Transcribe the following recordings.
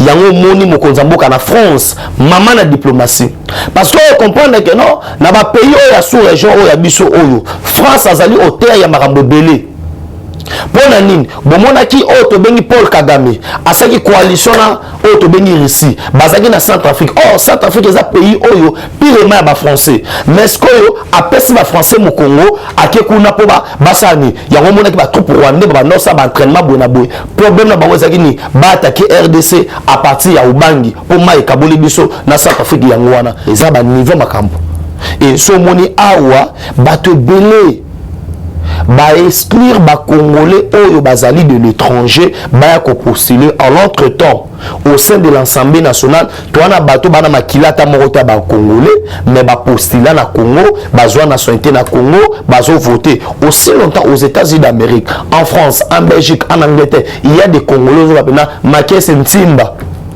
yango moni mokonzamboka na France maman na diplomatie parce que comprendre que non na ba pays oyo sous région oyo ya biso oyo France azali auteur ya makambo belé pona nini bomonaki oyo tobengi Paul Kagame asaki coalition na oyo tobengi Russie bazaki na Centrafrique. Oh, Centrafrique eza pays oyo pire ya ba français mais ce oyo apesi ba français mo Congo akekuna po basani yango monaki ba troupe rwandais ba nosa ba entraînement bona boy problème na bango ezaki ni ba attaquer RDC à partir ya Ubangi po mai kaboli biso na Centrafrique yango wana eza ba niveau makambo et so moni awa bato belé ba exclure ba congolais oyo bazali de l'étranger ba ko postuler en l'entretemps au sein de l'Assemblée nationale toana bato bana makilata morota ba congolais mais ba postuler na Congo bazwa nationalité na Congo bazo voter aussi longtemps aux États-Unis d'Amérique, en France, en Belgique, en Angleterre, il y a des congolais qui appellent Makes Ntimba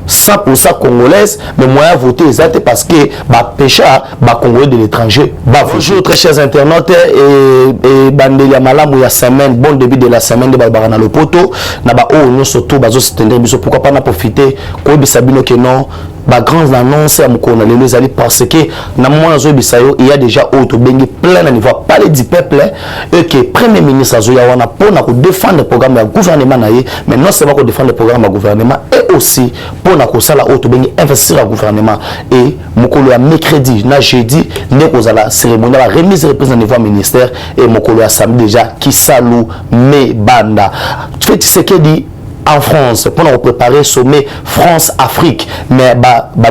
100% congolaise, mais moi à voter exact parce que bah pécha bah congolais de l'étranger. Bah bonjour très chers internautes et bandeli malamu ya semaine, bon début de la semaine de Barana le poto na ba oh nous surtout bazo s'étendre biso pourquoi pas na profiter ko bisabino que non ba grandes annonces à mukona les ali parce que na moment zo bisayo il y a déjà auto bengi plein à niveau parler du peuple et que premier ministre azo ya wana pour na ko défendre le programme du gouvernement naïe mais non seulement ko défendre le programme du gouvernement et aussi pour na ko sala auto bengi investir le gouvernement et mukolo ya mercredi na jeudi ne ko la cérémonie la remise de président niveau ministère et mukolo ya samedi déjà qui salue me banda tu sais que dit en France pour nous préparer sommet France-Afrique mais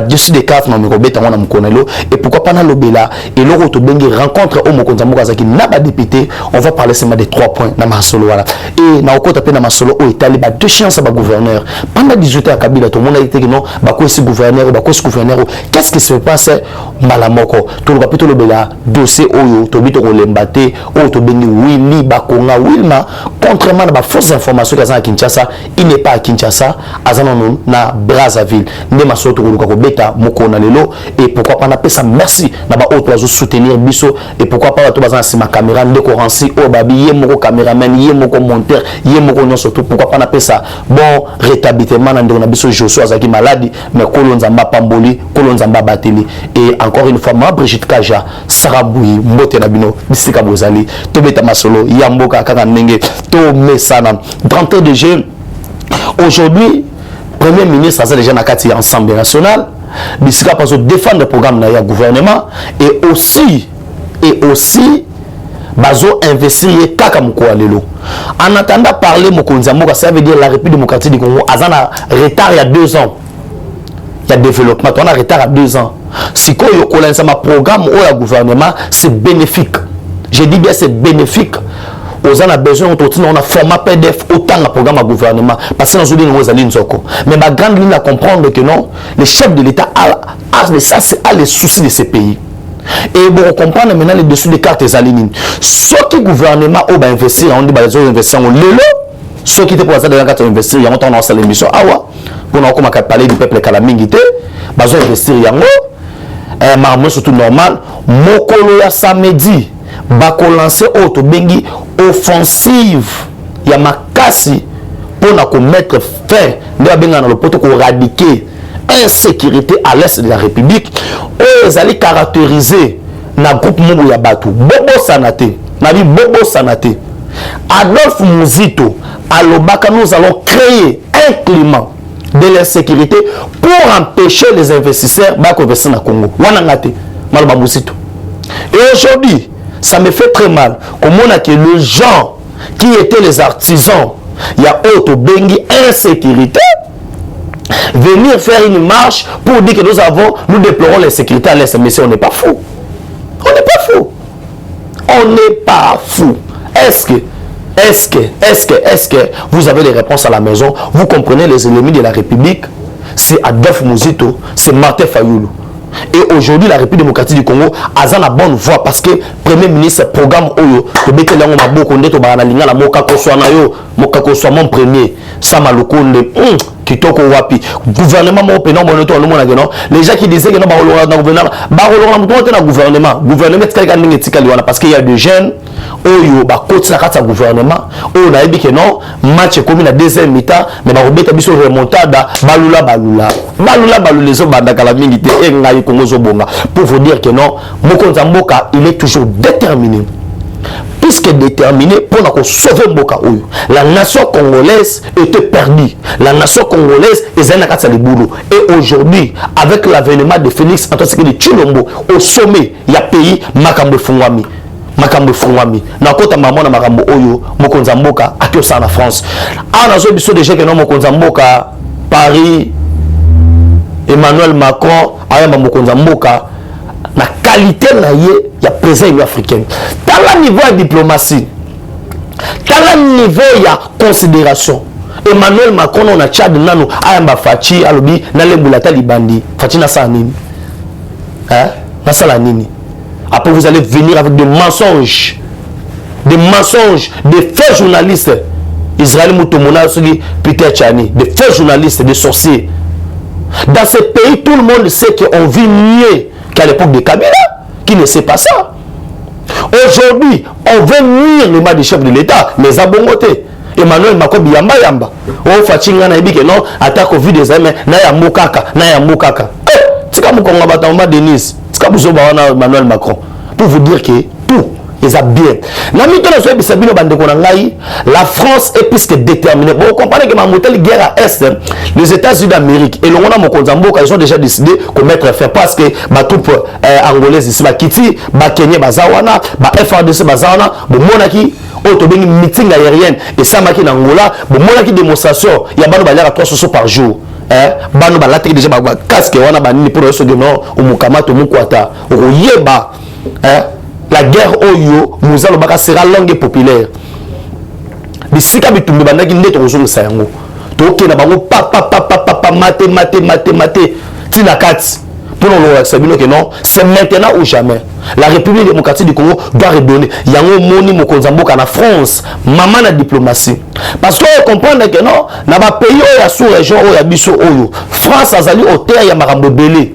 dessus des cartes et pourquoi pas dans l'obéla et l'euro to bengi rencontre au mokonzamboka zaki na ba député on va parler seulement des 3 points dans ma solo voilà et na okota pe na ma solo au Italie ba deux chances ba gouverneur pendant 18 ans à Kabila tout le monde a été que non ba ko si gouverneur qu'est-ce qui se passe malamoko to le capito l'obéla dossier oyo to bito ko lembate o to bengi Willy Bakonga Wilma contrairement à ba fausses informations que à Kinshasa il n'est pas à Kinshasa, à Zanonon, na Brazzaville. Nous sommes tous beta mokona lelo et pourquoi pas na ça merci na ba autre oiseau soutenir biso et pourquoi pas to bazan ma caméra ndécoranci o babi yé moko caméraman yé moko monteur yé moko non surtout pourquoi pas na ça bon rétablissement na ndona biso Joshua Zaki maladie mais kolonzamba pamboli kolonzamba bateli et encore une fois ma Brigitte Kaja Sarabui mbote na bino bisika bozali to beta masolo yamboka kaka ndenge to mesana 30 ans de jeu. Aujourd'hui, Premier ministre a déjà nakati Assemblée nationale, bisika parce défendre le programme du gouvernement et aussi bazo investir kaka mukwa lelo. En attendant parler mokonzamboka, ça veut dire la République démocratique du Congo azana retard il y a 2 ans. Il y a développement, on a retard à 2 ans. Si ko yo kolansa ma programme au gouvernement, c'est bénéfique. Je dis bien c'est bénéfique. Aux a besoin on a format PDF autant le programme à gouvernement parce que nous avons mais ma grande ligne à comprendre que non les chefs de l'État a les soucis de ces pays et pour comprendre maintenant les dessous des cartes alignées ce qui le gouvernement va investir on dit les investir on lelo ceux qui étaient pour ça déjà quand investir il y a longtemps dans l'émission awa pour nous comment parler du peuple kalamingité bazo investir yango mais surtout normal mokolo ya samedi bako lancer auto bengi offensive ya makasi pour na ko mettre fin nda benga na le poto ko éradiquer insécurité à l'est de la République et allez caractériser na groupe mungu ya batu bobo sanate na bi bobo sanate Adolphe Muzito alobaka nous allons créer un climat de l'insécurité pour empêcher les investisseurs ba ko investir na Congo wana ngate maloba Muzito et aujourd'hui ça me fait très mal. Comment on a que les gens qui étaient les artisans, il y a auto bengi insécurité, venir faire une marche pour dire que nous déplorons l'insécurité à l'Est. Mais on n'est pas fou. On n'est pas fou. On n'est pas fou. Est-ce que vous avez les réponses à la maison? Vous comprenez les ennemis de la République? C'est Adolphe Muzito, c'est Martin Fayoulou. Et aujourd'hui, la République démocratique du Congo a la bonne voie parce que le Premier ministre programme Oyo, le Bételango Maboko, Neto Banalinga, la Moka Koswanayo, mokako soit mon premier sama lokonde kitoko wapi gouvernement mo pena mo noto lomo na geno les gens qui disaient que non ba na gouvernement ba rolona na gouvernement tika ningi tika liwana parce qu'il y a des jeunes oyo ba koti na kata gouvernement oyo na yebi que non match comme na deuxième mi-temps mais ba robeta biso remontada balula les autres banda kala mingi te e ngai Congo zo bonga pour vous dire que non mokonza mboka il est toujours déterminé puisque déterminé pour sauver Mboka Oyo. La nation congolaise était perdue. La nation congolaise est un akatsa boulot. Et aujourd'hui, avec l'avènement de Félix Antoine Tshisekedi Tshilombo au sommet, il y a pays Makambo Fungwami. Na kota maman na Makambo Oyo, Mokonza Mboka akio ça en France. Ah na zo biso déjà que non Mokonza Mboka Paris Emmanuel Macron ayamba Mokonza Mboka la qualité il y a président africain. Dans le niveau de diplomatie, dans le niveau il y a considération. Emmanuel Macron on a Tchad nano ayamba Fachi alobi na lembulata libandi. Fachi na sa nini? Hein? Na sa la nini? Après vous allez venir avec des mensonges, des faux journalistes. Israël Moutomona Peter Tchani, des faux journalistes, des sorciers. Dans ce pays, tout le monde sait qu'on vit mieux qu'à l'époque de Kabila, qui ne sait pas ça. Aujourd'hui, on veut nuire le mal du chef de l'État, mais à bon côté. Emmanuel Macron yamba. On fatinga na ibi que non, attaque au vide des amis, na ya mokaka. Tika mukonga batamba Denise, tika buzo bawana Emmanuel Macron. Pour vous dire que tout ils a bien. La France est plus que déterminée. Bon, vous comprenez que ma guerre à Est, les États-Unis d'Amérique et le Rwanda Mokonzamboka, ils ont déjà décidé de mettre fin parce que ma troupe angolaise ici, ma Kiti, ma Kenya, ma Zawana, ma FRDC, ma Zawana, ma Monaki, autobéni meeting aérienne et ça m'a qui d'Angola, ma Monaki démonstration, il y a pas de 300 par jour. Bano ba latte déjà ba casque wana ba ni pour se non au mukamato mukwata au yeba la guerre oyo nous allons baka sera longue et populaire bisika bitumbi bandaki ndeto kozonga sayango to na bango pa mate tina kati pour nous sabino que non c'est maintenant ou jamais. La République démocratique du Congo doit redonner yango moni Mokonza Mboka na France maman na diplomatie parce que on comprend que non na ba pays oyo sous région oyo biso oyo France azali hauteur ya makambo belé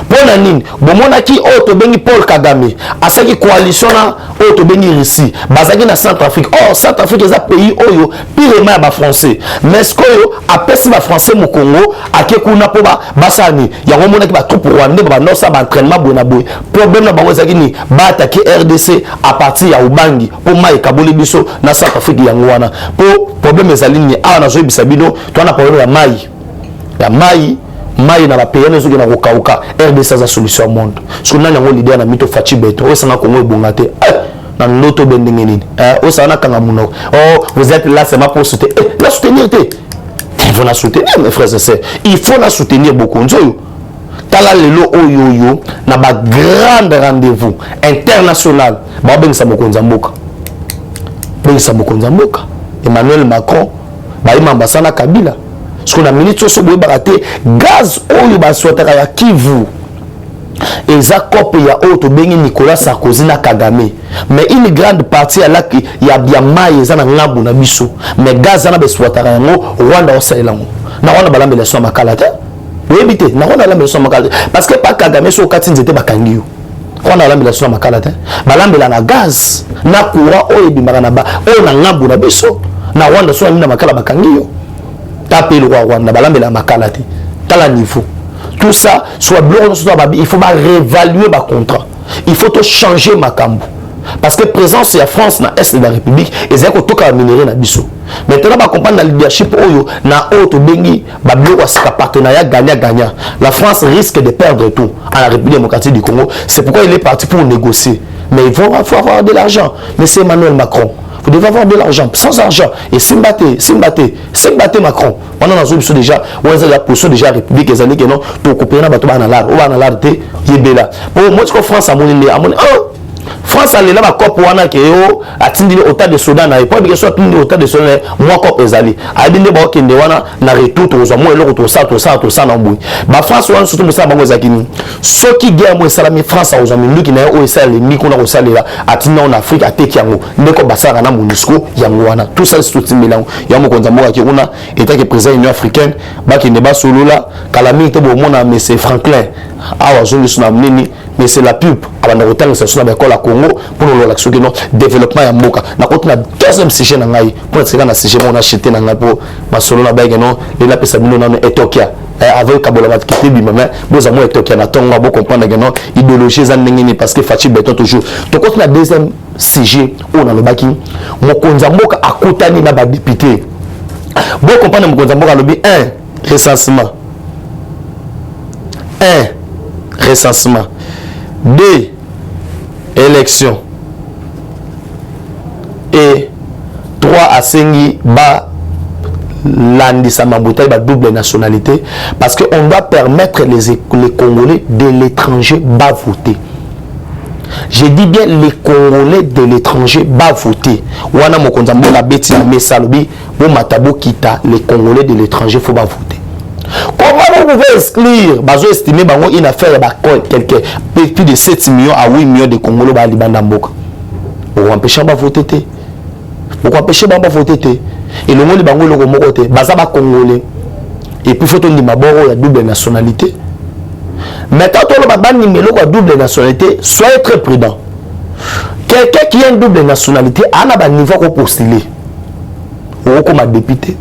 pona nini bomonaki oyo tobengi Paul Kagame asaki coalition na oyo tobengi Russie bazaki na Centrafrique. Centrafrique eza pays oyo pirema ya ba français mais ce oyo apesi ba français mu Congo akekuna po basani yango monaki ba troupe rwandais ba nosa ba entraînement bona boy problème na bango ezaki ni ba attaquer RDC à partir ya Ubangi po mai kaboli biso na Centrafrique yango wana po problème ezali ni a na zo bisabino to na problème ya mai na la pays na zo na kokauka RDC za solution au monde so na yango leader na mito Fachi Beto o sanga Congo ebongate na loto bendenge nini o sana kanga munoko vous êtes là c'est ma pour soutenir la soutenir il faut la soutenir mes frères et sœurs il faut la soutenir beaucoup nzoyo tala lelo oyo na ba grand rendez-vous international ba bengisa Mokonza Mboka Emmanuel Macron ba imambasana Kabila ce qu'on a minute so boye baraté gaz oyo ba souhaitera ya Kivu eza kope ya auto bengi Nicolas Sarkozy na Kagame mais une grande partie là qui ya bien mai eza na ngambu na biso mais gaz na besouhaitera yango Rwanda osaelango na Rwanda balambela so makala te webite na Rwanda balambela so makala parce que pas Kagame so kati nzete bakangi yo Rwanda balambela so makala te balambela na gaz na courant oyo bimaka na ba oyo na ngambu na biso na Rwanda so na makala bakangi yo taper le roi Rwanda balambela makala te tala niveau. Tout ça, soit blanc, soit babi, il faut réévaluer ma contrat. Il faut tout changer ma cambo. Parce que présence de la France dans l'Est de la République, et c'est que tout le minéré na biso. Maintenant, on comprend dans le leadership oyo na auto bengi bablo wasika partenariat gagnant. La France risque de perdre tout à la République démocratique du Congo. C'est pourquoi il est parti pour négocier. Mais il faut avoir de l'argent. Mais c'est Emmanuel Macron. Vous devez avoir de l'argent, sans argent. Et Simbaté Macron. On a déjà, on a la position déjà République, les années qui n'ont pas coupé, on a l'art, on a l'art, il est là. Pour moi, ce que France a mon France a là cop wana ke yo atindi autant de soldats na pas que soit atindi autant de soldats moi cop ezali abinde ba okende wana na retour to zo mo eloko to ça na mbu ba France wana surtout ça bango zakini soki guerre mo salami France a ozami nduki na o esale ni kuna ko salela atina en Afrique ateki yango ndeko basaka na MONUSCO yango wana tout ça c'est tout milango ya mo konza mo ki kuna état que président Union africaine ba ki ne ba solola kalami te bo mona monsieur Franklin awa zone suna mnini mais c'est la pub avant de retourner sur la école à Congo pour l'action de développement ya mboka na kotuna deuxième sujet na ngai pour être na sujet on a acheté na ngai pour ma solo na bague non les la pesa bino na Ethiopia avec Kabola Matkité bi maman vous amour Ethiopia na tonga bo comprendre que non idéologie za ndengeni parce que Fachi Beton toujours to kotuna deuxième sujet on a le baki mokonza mboka akotani na ba député bo comprendre mokonza mboka lobi 1 recensement 2 élections et 3 à 5 bas landisa maboutai ba double nationalité parce que on doit permettre les Congolais de l'étranger bas voter. Je dis bien les Congolais de l'étranger bas voter. Wana mokonza mbola beti na mesalobi bo matabo kita les Congolais de l'étranger faut bas voter. Comment vous pouvez exclure bazo estimer bango une affaire ba quelqu'un plus de 7 millions à 8 millions de Congolais ba libanda mboka. Pour empêcher ba voter. Pour empêcher ba voter. Et le monde bango loko moko te baza ba Congolais. Et puis faut on dit maboro la double nationalité. Mais quand on va numéro la double nationalité, soyez très prudent. Quelqu'un qui a une double nationalité a un niveau pour postuler. Ou comme député,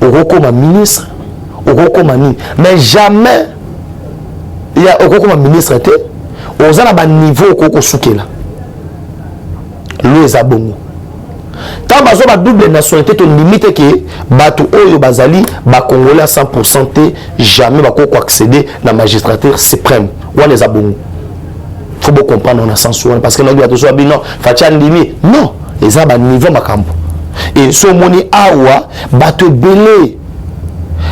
ou comme ministre, ou comme mais jamais il y a comme ministre aux a niveau pour souker là. Les abonnements. Quand vous avez double nationalité, tu limites que bato oyo bazali ba Congolais à 100% jamais ba ko accéder à la magistrature suprême. Ou les abonnements. Faut bien comprendre dans le sens où parce que nous doit toujours dire non, facha ndimi non, les a ba niveau makambo. Et ce moni awa bato belé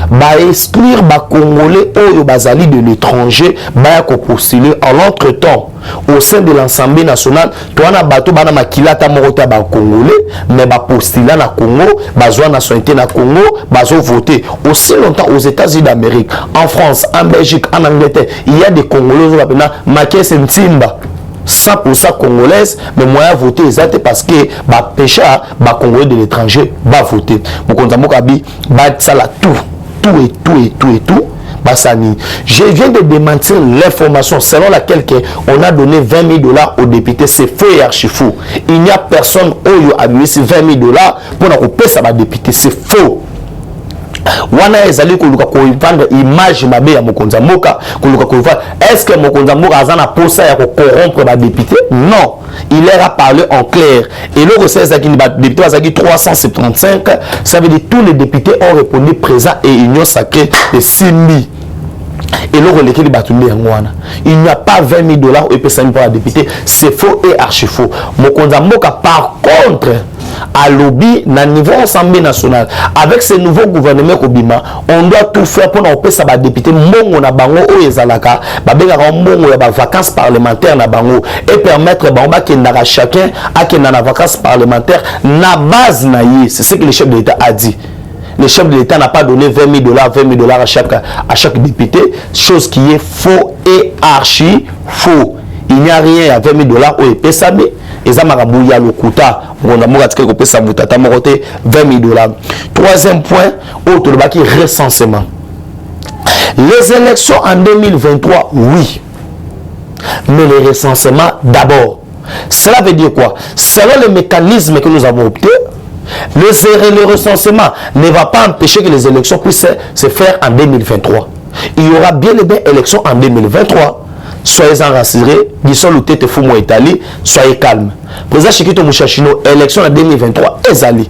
ba exclure ba Congolais oyo bazali de l'étranger ba ko postuler en l'entretemps au sein de l'Assemblée nationale to na bato bana makilata morota ba Congolais mais ba postuler na Congo bazwa nationalité na Congo bazo voter aussi longtemps aux États-Unis d'Amérique, en France, en Belgique, en Angleterre, il y a des Congolais qui appellent Maké Sentimba 100% congolaise, mais moi à voter exact parce que ba pécha ba Congolais de l'étranger va voter. Mon compte Mokabi ba ça la tout. Bassani. Je viens de démentir l'information selon laquelle on a donné 20 000 $ aux députés. C'est faux et archi faux. Il n'y a personne qui a mis 20 000 $ pour nous payer ça député. C'est faux. Wana ezali koluka ko vendre image mabe ya mokonza mboka koluka ko vendre est-ce que mokonza mboka azana posa ya ko corrompre ba député? Non, il leur a parlé en clair et le recès za kini ba député za 375, ça veut dire tous les députés ont répondu présent et union sacrée de Simbi. Et le relais qui batumé en wana il n'y a pas 20 000 $ et personne pour la député, c'est faux et archi faux. Mokonza mboka par contre à lobby na niveau Assemblée nationale avec ce nouveau gouvernement Kobima, on doit tout faire pour nous payer ça ba député mbongo na bango o ezalaka ba benga mbongo ya ba vacances parlementaires na bango et permettre ba kendaka chacun à kenda na vacances parlementaires na base na yi. C'est ce que le chef de l'État a dit. Le chef de l'État n'a pas donné 20 000 $ à chaque député, chose qui est faux et archi faux. Il n'y a rien à 20 000 $ au EPSAB. Et ça m'a rabouillé le quota. On a mouru à ce que ça vous t'a moroté 20 000 $. Troisième point, autre baki recensement. Les élections en 2023, oui. Mais les recensements d'abord. Cela veut dire quoi? Selon le mécanisme que nous avons opté, le recensement ne va pas empêcher que les élections puissent se faire en 2023. Il y aura bien et bien élections en 2023. Soyez-en rassurés, disons le tête fou moi Italie, soyez calme. Président Chikito Mouchachino, élection en 2023, Ezali.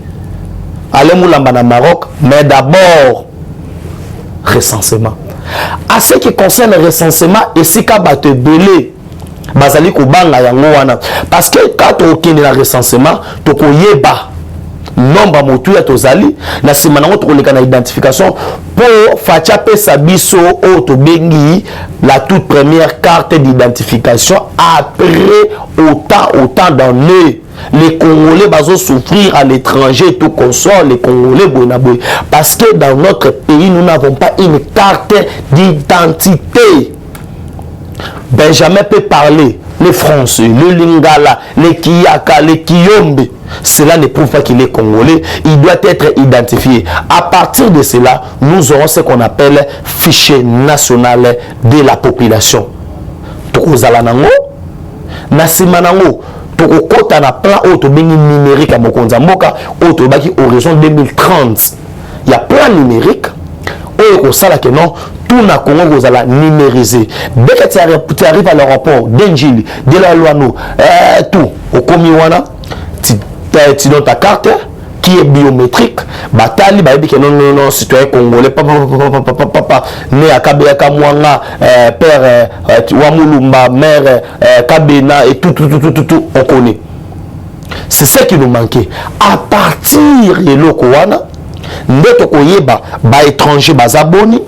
Allez Moulamba na Maroc, mais d'abord, recensement. À ce qui concerne le recensement, et si Kabate Belé, Bazali Koubanga Yango wana, parce que quand on a le recensement, tu yeba. nombre à motu ya tozali na sima nango tokoleka na identification pour facha pesa biso auto bengi la toute première carte d'identification après autant d'années. Les Congolais vont souffrir à l'étranger, tout consort, les Congolais bonaboy. Parce que dans notre pays, nous n'avons pas une carte d'identité. Benjamin peut parler les Français, le Lingala, les Kiyaka, les Kiyombe. Cela ne prouve pas qu'il est Congolais. Il doit être identifié. À partir de cela, nous aurons ce qu'on appelle fichier national de la population. Tokozalanango, Nasimanango. Tokokota na plan auto bengi numérique à Mokonza Mboka auto baki horizon 2030. Il y a plan numérique au sala que non tout na Congo vous allez numériser. Dès que tu arrives à l'aéroport d'Enjili, de la Loano, tout au Komiwana, tu donnes ta carte qui est biométrique. Batali ba dit que non citoyen congolais papa né à Kabeka Mwanga père Wamulumba mère Kabena et tout on connaît. C'est ça qui nous manquait. À partir de l'Okowana, ndeto koyeba ba étranger bazaboni,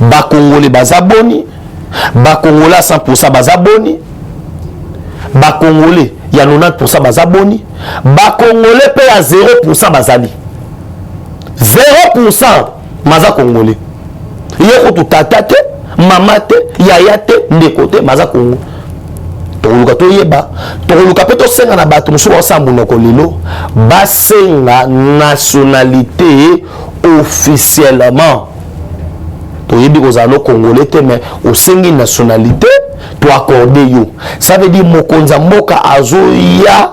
ba congolais bazaboni, ba congolais 100% bazaboni, ba congolais il y a 90% bazaboni, ba congolais paye à 0% bazali. 0% maza congolais. Yoko tout tatate, mamate, yayate, ndekote maza congo. Toluka to yeba, toluka peto senga na bato musuba osambu noko lelo, basenga nationalité officiellement. Toyebi kozalo congolais te mais au sengi nationalité to accorder yo. Ça veut dire mokonza mboka azoya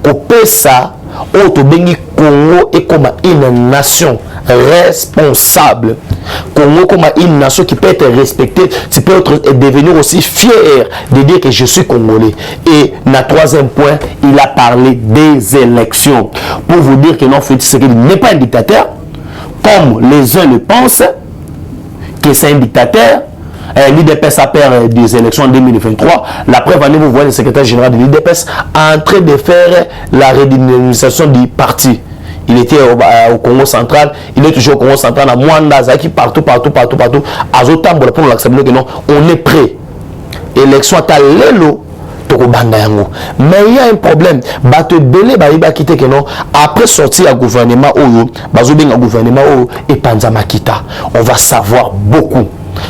kopesa auto bengi Congo et comme une nation responsable. Congo comme une nation qui peut être respectée, tu peux devenir aussi fier de dire que je suis congolais. Et na troisième point, il a parlé des élections. Pour vous dire que non, Félix Tshisekedi n'est pas un dictateur, comme les uns le pensent, que c'est un dictateur. L'IDPS a perdu des élections en 2023. La preuve, vous voyez le secrétaire général de l'IDPS en train de faire la redynamisation du parti. Il était au Congo central, il est toujours au Congo central, à Mwanda, Zaki, partout. À Zotambo, pour l'accepter que non, on est prêt. Élection à Lelo, mais il y a un problème. Bato belé ba quitter que non. Après sortir à gouvernement Oyo, bazobing à gouvernement Oyo et Panzama kita. On va savoir beaucoup.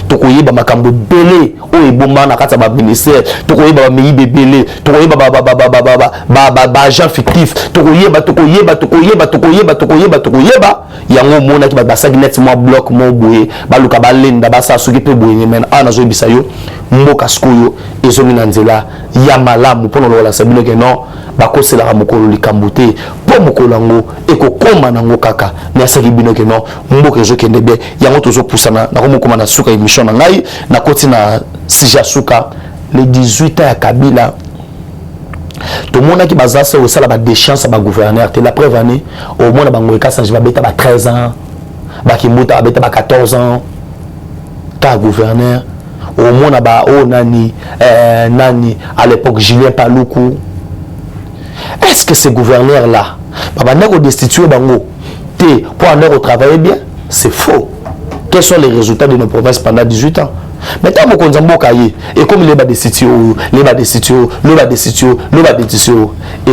Tokoye ba makambo belé o ebomba na kata ba ministère tokoye ba miyibe belé tokoye ba agent fictif tokoye ba yango mona ki ba sagnet mo bloc mo boye ba luka ba lenda ba sa suki pe boye men ana zo bisayo mboka skoyo ezongi na nzela ya malamu pono lola sabino ke non ba kosela ka mokolo likambote po mokolo ngo ekokoma nango kaka na saki bino ke non mboka ezokende be yango tozo pusana na komokoma na suka émission na ngai na koti na sija suka le 18 ans ya Kabila tout le monde qui basa au sala ba déchéance ba gouverneur te la preuve année au monde bango ka sanji ba beta ba 13 ans ba kimbuta ba beta ba 14 ans ta gouverneur au monde ba o nani à l'époque Julien Paluku. Est-ce que ces gouverneurs là ba ndeko destituer bango te pour aller au travail bien? C'est faux. Quels sont les résultats de nos provinces pendant 18 ans? Maintenant, mon konzambo kaye et comme les bas de sitio, et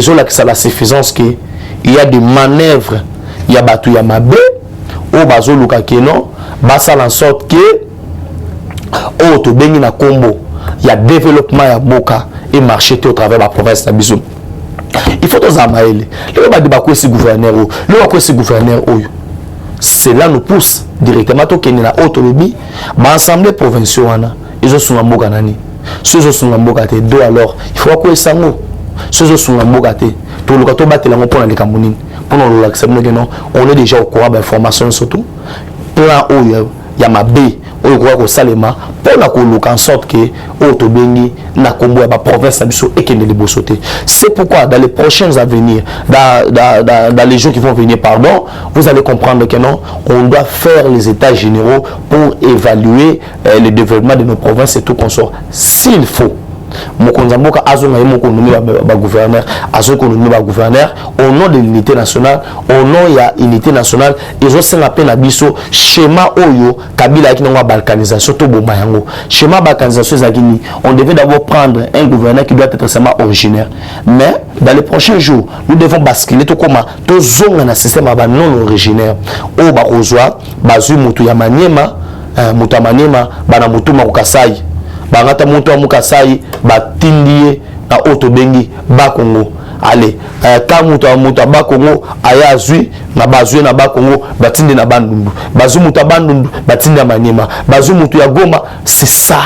je là que ça la suffisance que il y a des manœuvres, il y a batu ya mabe au bazo luka keno, basa en sorte que au to bengi na combo, il y a développement ya boka et marché au travers de la province na biso. Il faut aux amaele. Le ba de ba ko si gouverneur, le ba ko si gouverneur oyo. Cela nous pousse directement au Kenya, autonomie, mais l'Assemblée provinciale, ils ont son amour ganani. Ceux qui sont amour gâté, deux alors, il faut quoi ça nous. Ceux qui sont amour gâté, tout le cas, battre la main pour les Camerounais. Pour nous l'accepter, on est déjà au courant d'informations surtout. Plan où il y a ma B, où il y a Salema, pour la coloc en sorte que Autobeni, na Combo, la province et qu'il ne les sauter. C'est pourquoi dans les prochaines avenirs, dans les jours qui vont venir, pardon, vous allez comprendre que non, on doit faire les états généraux pour évaluer le développement de nos provinces et tout consort. S'il faut, Mokonzamboka azonga yemoko nommé ba gouverneur, azoko nommé ba gouverneur au nom de l'unité nationale, au nom ya unité nationale, ils ont senga pe na biso schéma oyo Kabila qui n'a balkanisation to bomba yango. Schéma balkanisation zakini, on devait d'abord prendre un gouverneur qui doit être seulement originaire. Mais dans les prochains jours, nous devons basculer tout comme to zonga na système non originaire. O ba kozwa bazui mutu ya Maniema, mutu ya Maniema bana mutu makasai. Bangata mutu wa Mukasai batindie na oto bengi Bakongo. Allez, quand mutu wa Bakongo aya azui na bazui na Bakongo batindi na Bandundu. Bazu mutu Bandundu batindi na Maniema. Bazu mutu ya Goma, c'est ça.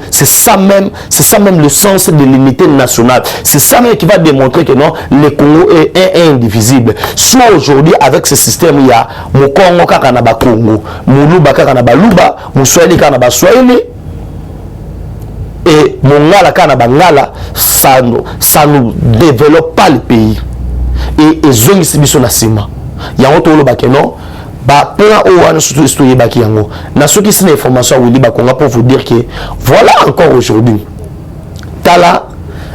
C'est ça même le sens de l'unité nationale. C'est ça même qui va démontrer que non, le Congo est indivisible. Soit aujourd'hui, avec ce système, il y a mon Congo Kakanaba Congo, mon Luba Kakanaba Luba, mon Swahili Kanaba Swahili, et mon Ngala Kanaba Ngala, ça ne développe pas le pays. Et Zongi Sibiso Nasima. Il y a un autre non. Ba plan ouane surtout histoire baki yango na ceux qui sont information oui ba konga pour vous dire que voilà encore aujourd'hui tala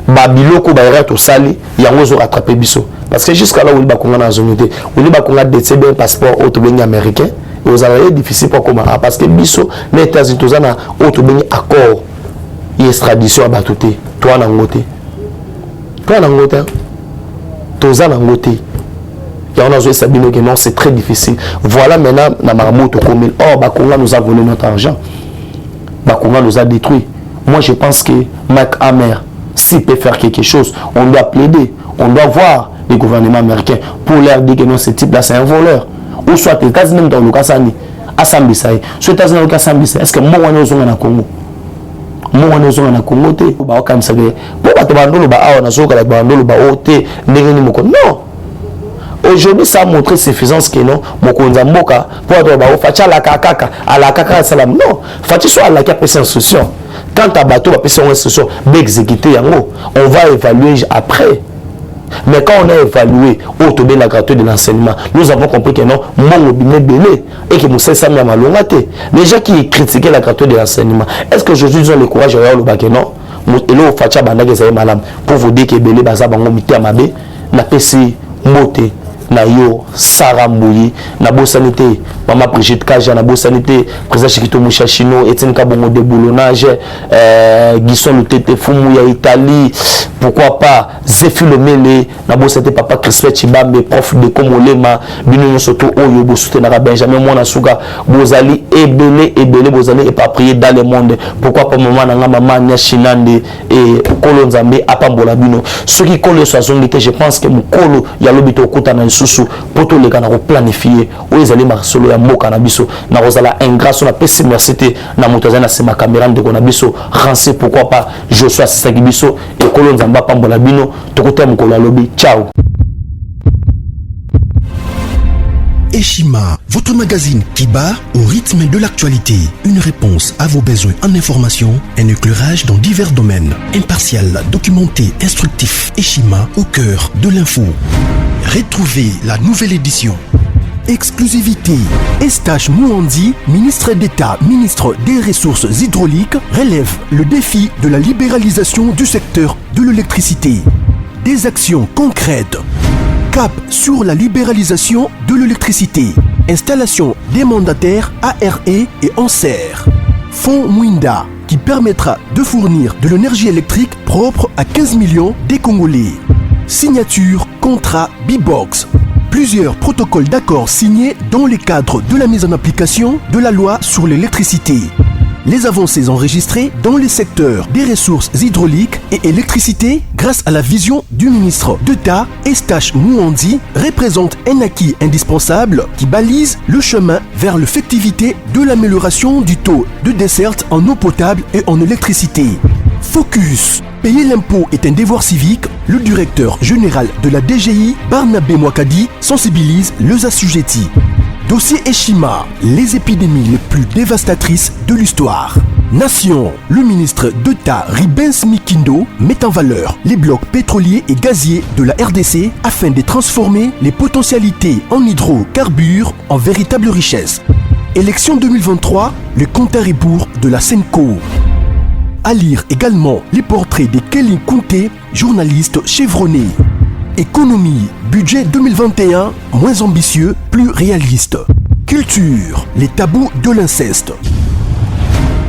ba biloko ba ira to sali yango zo rattraper biso parce que jusqu'à là oui ba konga na zonité oui ba konga détient un passeport auto bengi américain et vous allez difficile pour comment parce que biso les États-Unis tozana auto bengi accord et extradition à batoté toi na ngoté tozana ngoté. Non, c'est très difficile. Voilà maintenant, Bakonga nous a volé notre argent. Bakonga nous a détruit. Moi, je pense que Mike Hammer, s'il peut faire quelque chose, on doit plaider. On doit voir les gouvernements américains pour leur dire que non, ce type-là, c'est un voleur. Ou soit les États-Unis dans le Kassani, à Sambissaï. Soit les États-Unis dans le Kassani, est-ce que moi, on est au Congo? Moi, on est au Congo. Pourquoi tu non. Aujourd'hui, ça a montré suffisance que non, Mokonza Mboka, pour être Fatia la kaka, à la kaka salam. Non, Fatia soit à la kaka instruction. Quand tu as bateau, tu as une instruction, exécuter yango, on va évaluer après. Mais quand on a évalué, autour la gratuité de l'enseignement, nous avons compris que non, mon belé et que Moussa Samia Malongate. Les gens qui critiquaient la gratuité de l'enseignement, est-ce que aujourd'hui ils ont le courage de regarder le bac non? Et là, Fatia Bandag et Malam, pour vous dire que Belé Bazabango Mité Amabe, n'a pas si moté. Na yo Sarah Mbouyi na bosanité Mama Brigitte Kaja na bosanité président Chikito Mouchachino Etienne Kabongo de Boulonnage Guisson Lutete Fumu ya Italie pourquoi pas Zéphile Mele na bosanité Papa Christophe Chibambe prof de Komolema bino soto oyo bosute na Benjamin Mwana Suga bozali ebele bozali et pas prier dans le monde pourquoi pas maman na maman Nya Shinande et Kolonzambe apambola bino ceux qui collent sur zone je pense que mukolo ya lobito okuta na susu poto les gars na planifier ou ils allaient marcelo ya mboka na biso na rozala ingrat na pesi merci na motoza na sema caméra de konabiso rancé pourquoi pas Joshua Sagibiso et Kolonzamba pambola bino tokote mukolo lobi ciao. Eshima, votre magazine qui bat au rythme de l'actualité. Une réponse à vos besoins en information, un éclairage dans divers domaines. Impartial, documenté, instructif. Eshima au cœur de l'info. Retrouvez la nouvelle édition. Exclusivité. Estache Mouandi, ministre d'État, ministre des Ressources hydrauliques, relève le défi de la libéralisation du secteur de l'électricité. Des actions concrètes. Cap sur la libéralisation de l'électricité. Installation des mandataires ARE et ANSER. Fonds Mwinda qui permettra de fournir de l'énergie électrique propre à 15 millions des Congolais. Signature contrat B-Box. Plusieurs protocoles d'accord signés dans le cadre de la mise en application de la loi sur l'électricité. Les avancées enregistrées dans les secteurs des ressources hydrauliques et électricité grâce à la vision du ministre d'État Estache Mouandi représentent un acquis indispensable qui balise le chemin vers l'effectivité de l'amélioration du taux de desserte en eau potable et en électricité. Focus. Payer l'impôt est un devoir civique. Le directeur général de la DGI, Barnabé Mwakadi, sensibilise les assujettis. Dossier Eshima, les épidémies les plus dévastatrices de l'histoire. Nation, le ministre d'État Ribens Mikindo met en valeur les blocs pétroliers et gaziers de la RDC afin de transformer les potentialités en hydrocarbures en véritable richesse. Élection 2023, le compte à rebours de la Senco. À lire également les portraits de Kelly Kounté, journaliste chevronné. Économie, budget 2021, moins ambitieux, plus réaliste. Culture, les tabous de l'inceste.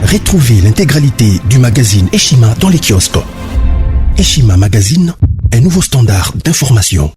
Retrouvez l'intégralité du magazine Eshima dans les kiosques. Eshima Magazine, un nouveau standard d'information.